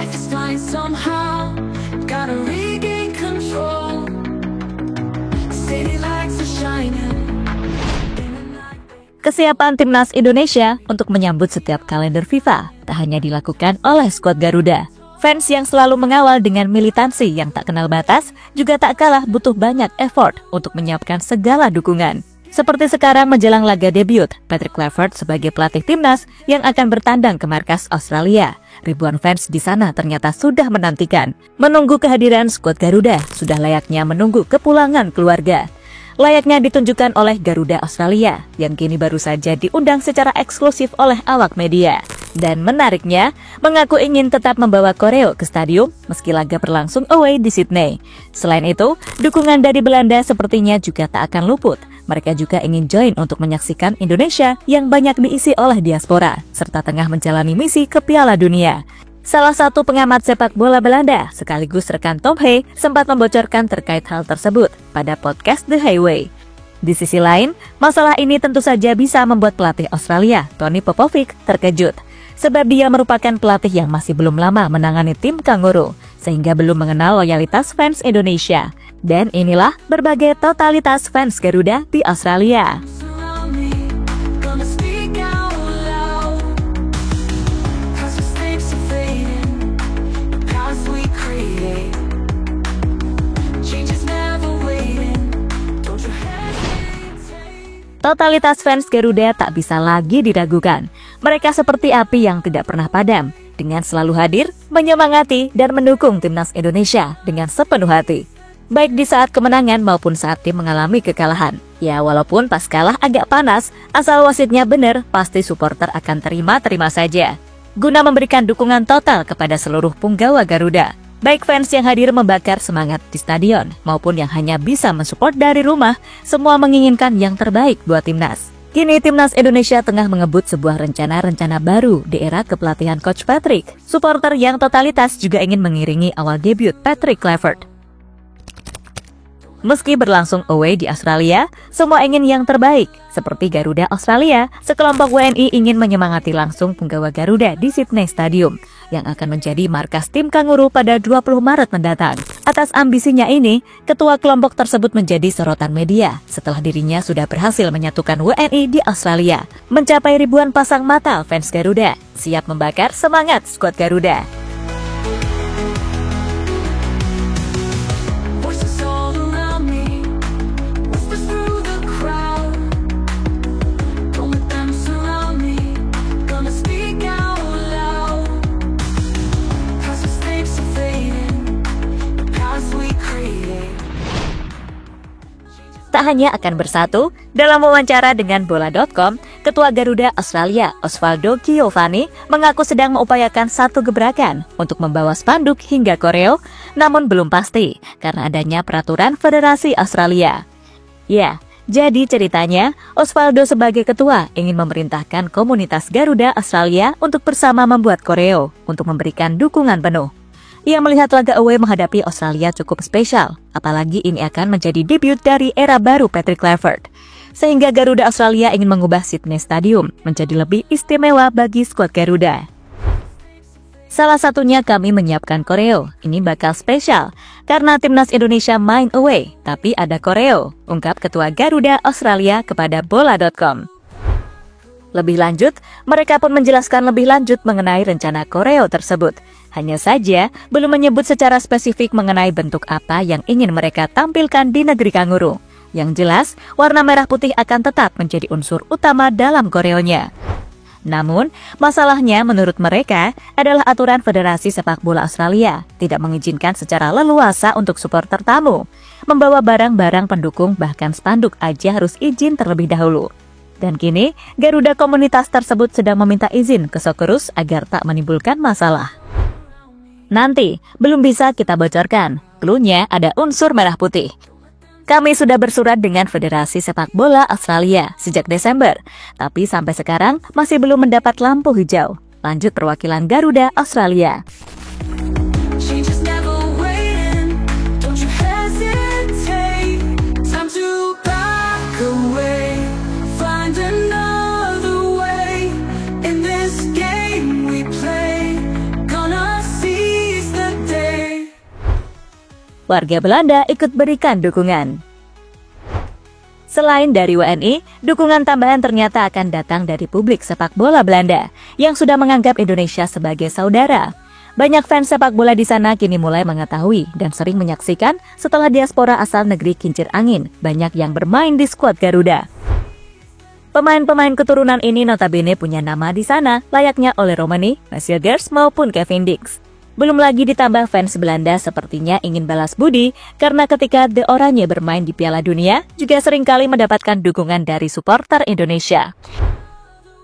Life is fine somehow, gotta regain control. City lights are shining. Kesiapan timnas Indonesia untuk menyambut setiap kalender FIFA tak hanya dilakukan oleh skuad Garuda. Fans yang selalu mengawal dengan militansi yang tak kenal batas juga tak kalah butuh banyak effort untuk menyiapkan segala dukungan. Seperti sekarang menjelang laga debut Patrick Kluivert sebagai pelatih timnas yang akan bertandang ke markas Australia. Ribuan fans di sana ternyata sudah menantikan. Menunggu kehadiran skuad Garuda sudah layaknya menunggu kepulangan keluarga. Layaknya ditunjukkan oleh Garuda Australia yang kini baru saja diundang secara eksklusif oleh awak media. Dan menariknya, mengaku ingin tetap membawa koreo ke stadium meski laga berlangsung away di Sydney. Selain itu, dukungan dari Belanda sepertinya juga tak akan luput. Mereka juga ingin join untuk menyaksikan Indonesia yang banyak diisi oleh diaspora, serta tengah menjalani misi ke Piala Dunia. Salah satu pengamat sepak bola Belanda, sekaligus rekan Tom Hay, sempat membocorkan terkait hal tersebut pada podcast The Highway. Di sisi lain, masalah ini tentu saja bisa membuat pelatih Australia, Tony Popovic, terkejut. Sebab dia merupakan pelatih yang masih belum lama menangani tim Kanguru, sehingga belum mengenal loyalitas fans Indonesia. Dan inilah berbagai totalitas fans Garuda di Australia. Totalitas fans Garuda tak bisa lagi diragukan. Mereka seperti api yang tidak pernah padam, dengan selalu hadir, menyemangati, dan mendukung timnas Indonesia dengan sepenuh hati. Baik di saat kemenangan maupun saat tim mengalami kekalahan. Ya, walaupun pas kalah agak panas, asal wasitnya benar, pasti supporter akan terima-terima saja. Guna memberikan dukungan total kepada seluruh punggawa Garuda. Baik fans yang hadir membakar semangat di stadion, maupun yang hanya bisa mensupport dari rumah, semua menginginkan yang terbaik buat timnas. Kini timnas Indonesia tengah mengebut sebuah rencana-rencana baru di era kepelatihan Coach Patrick. Supporter yang totalitas juga ingin mengiringi awal debut Patrick Kluivert. Meski berlangsung away di Australia, semua ingin yang terbaik. Seperti Garuda Australia, sekelompok WNI ingin menyemangati langsung punggawa Garuda di Sydney Stadium, yang akan menjadi markas tim Kanguru pada 20 Maret mendatang. Atas ambisinya ini, ketua kelompok tersebut menjadi sorotan media setelah dirinya sudah berhasil menyatukan WNI di Australia. Mencapai ribuan pasang mata fans Garuda, siap membakar semangat skuad Garuda. Tak hanya akan bersatu, dalam wawancara dengan Bola.com, Ketua Garuda Australia, Osvaldo Giovanni, mengaku sedang mengupayakan satu gebrakan untuk membawa spanduk hingga koreo, namun belum pasti karena adanya peraturan Federasi Australia. Ya, jadi ceritanya, Osvaldo sebagai ketua ingin memerintahkan komunitas Garuda Australia untuk bersama membuat koreo untuk memberikan dukungan penuh. Ia melihat laga away menghadapi Australia cukup spesial, apalagi ini akan menjadi debut dari era baru Patrick Kluivert. Sehingga Garuda Australia ingin mengubah Sydney Stadium menjadi lebih istimewa bagi skuad Garuda. Salah satunya kami menyiapkan koreo, ini bakal spesial, karena timnas Indonesia main away, tapi ada koreo, ungkap Ketua Garuda Australia kepada Bola.com. Lebih lanjut, mereka pun menjelaskan lebih lanjut mengenai rencana koreo tersebut. Hanya saja, belum menyebut secara spesifik mengenai bentuk apa yang ingin mereka tampilkan di negeri Kanguru. Yang jelas, warna merah putih akan tetap menjadi unsur utama dalam koreonya. Namun, masalahnya menurut mereka adalah aturan Federasi Sepak Bola Australia tidak mengizinkan secara leluasa untuk supporter tamu. Membawa barang-barang pendukung bahkan spanduk aja harus izin terlebih dahulu. Dan kini, Garuda komunitas tersebut sedang meminta izin ke Socceroos agar tak menimbulkan masalah. Nanti, belum bisa kita bocorkan, cluenya ada unsur merah putih. Kami sudah bersurat dengan Federasi Sepak Bola Australia sejak Desember, tapi sampai sekarang masih belum mendapat lampu hijau. Lanjut perwakilan Garuda Australia. Another way in this game we play. Gonna see warga Belanda ikut berikan dukungan. Selain dari WNI, dukungan tambahan ternyata akan datang dari publik sepak bola Belanda yang sudah menganggap Indonesia sebagai saudara. Banyak fans sepak bola di sana kini mulai mengetahui dan sering menyaksikan setelah diaspora asal negeri kincir angin banyak yang bermain di skuad Garuda. Pemain-pemain keturunan ini notabene punya nama di sana, layaknya Ole Romani, Marcel Gers maupun Kevin Dix. Belum lagi ditambah fans Belanda sepertinya ingin balas budi karena ketika The Oranje bermain di Piala Dunia juga seringkali mendapatkan dukungan dari supporter Indonesia.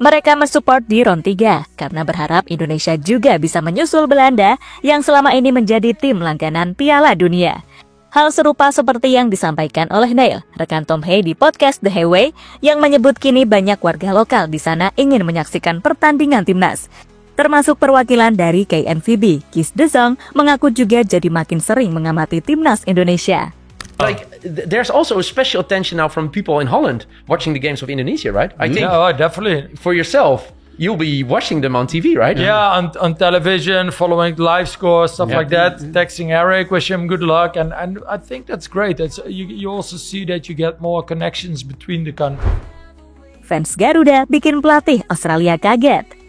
Mereka mensupport di Round 3 karena berharap Indonesia juga bisa menyusul Belanda yang selama ini menjadi tim langganan Piala Dunia. Hal serupa seperti yang disampaikan oleh Neil, rekan Tom Hay di podcast The Highway, yang menyebut kini banyak warga lokal di sana ingin menyaksikan pertandingan timnas. Termasuk perwakilan dari KNVB, Kees de Jong, mengaku juga jadi makin sering mengamati timnas Indonesia. Like, there's also a special attention now from people in Holland watching the games of Indonesia, right? I think definitely. For yourself, you'll be watching them on TV, right? Yeah, on television, following live scores, stuff like that. Texting Eric, wish him good luck, and I think that's great. You also see that you get more connections between the countries. Fans Garuda bikin pelatih Australia kaget.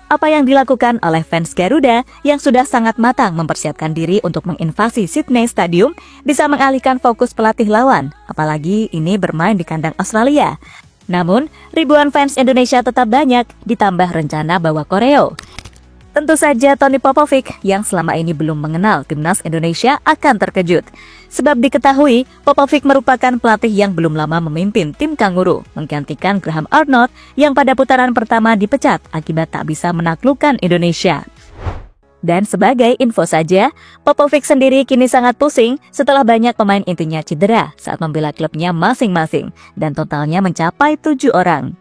Apa yang dilakukan oleh fans Garuda yang sudah sangat matang mempersiapkan diri untuk menginvasi Sydney Stadium bisa mengalihkan fokus pelatih lawan, apalagi ini bermain di kandang Australia. Namun, ribuan fans Indonesia tetap banyak, ditambah rencana bawa koreo. Tentu saja Tony Popovic yang selama ini belum mengenal timnas Indonesia akan terkejut. Sebab diketahui Popovic merupakan pelatih yang belum lama memimpin tim Kanguru, menggantikan Graham Arnold yang pada putaran pertama dipecat akibat tak bisa menaklukkan Indonesia. Dan sebagai info saja, Popovic sendiri kini sangat pusing setelah banyak pemain intinya cedera saat membela klubnya masing-masing dan totalnya mencapai 7 orang.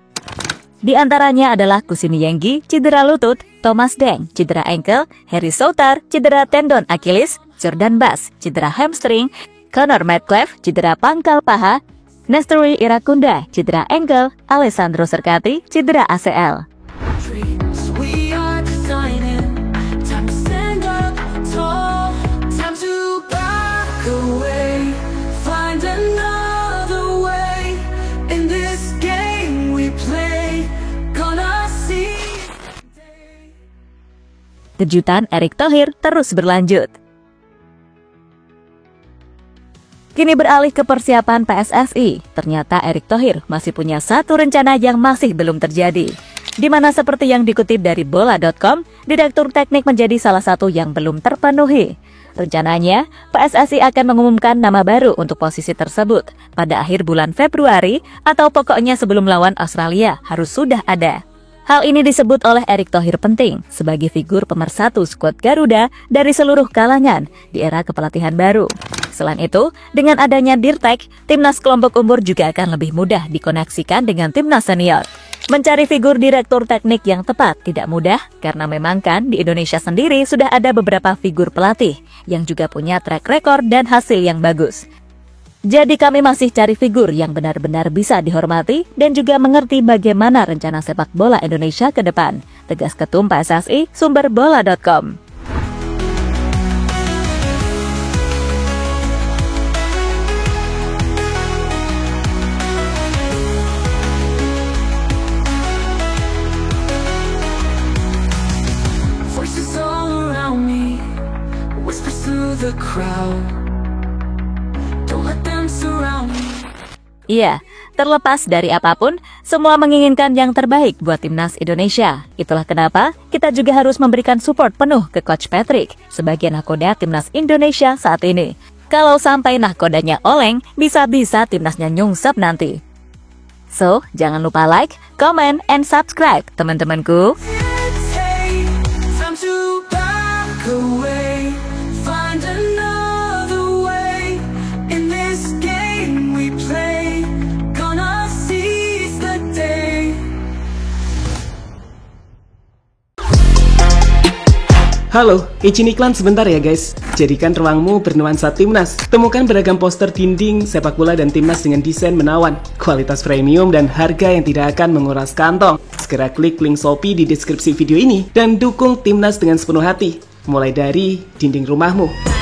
Di antaranya adalah Kusini Yenggi, cedera lutut, Thomas Deng, cedera ankle, Harry Soutar, cedera tendon Achilles, Jordan Bass, cedera hamstring, Connor Metcalf, cedera pangkal paha, Nestory Irakunda, cedera ankle, Alessandro Serkati, cedera ACL. Kejutan Erick Thohir terus berlanjut. Kini beralih ke persiapan PSSI. Ternyata Erick Thohir masih punya satu rencana yang masih belum terjadi. Di mana seperti yang dikutip dari bola.com, direktur teknik menjadi salah satu yang belum terpenuhi. Rencananya, PSSI akan mengumumkan nama baru untuk posisi tersebut pada akhir bulan Februari atau pokoknya sebelum lawan Australia harus sudah ada. Hal ini disebut oleh Erick Thohir penting sebagai figur pemersatu skuad Garuda dari seluruh kalangan di era kepelatihan baru. Selain itu, dengan adanya Dirtek, timnas kelompok umur juga akan lebih mudah dikoneksikan dengan timnas senior. Mencari figur direktur teknik yang tepat tidak mudah karena memang kan di Indonesia sendiri sudah ada beberapa figur pelatih yang juga punya track record dan hasil yang bagus. Jadi kami masih cari figur yang benar-benar bisa dihormati dan juga mengerti bagaimana rencana sepak bola Indonesia ke depan, tegas Ketum PSSI, sumber bola.com. Voices all around me, whispers through the crowd. Iya, terlepas dari apapun, semua menginginkan yang terbaik buat timnas Indonesia. Itulah kenapa kita juga harus memberikan support penuh ke Coach Patrick sebagai nahkoda timnas Indonesia saat ini. Kalau sampai nahkodanya oleng, bisa-bisa timnasnya nyungsep nanti. So, jangan lupa like, comment, and subscribe, teman-temanku. Halo, izin iklan sebentar ya guys. Jadikan ruangmu bernuansa timnas. Temukan beragam poster dinding, sepak bola dan timnas dengan desain menawan, kualitas premium dan harga yang tidak akan menguras kantong. Segera klik link Shopee di deskripsi video ini dan dukung timnas dengan sepenuh hati. Mulai dari dinding rumahmu.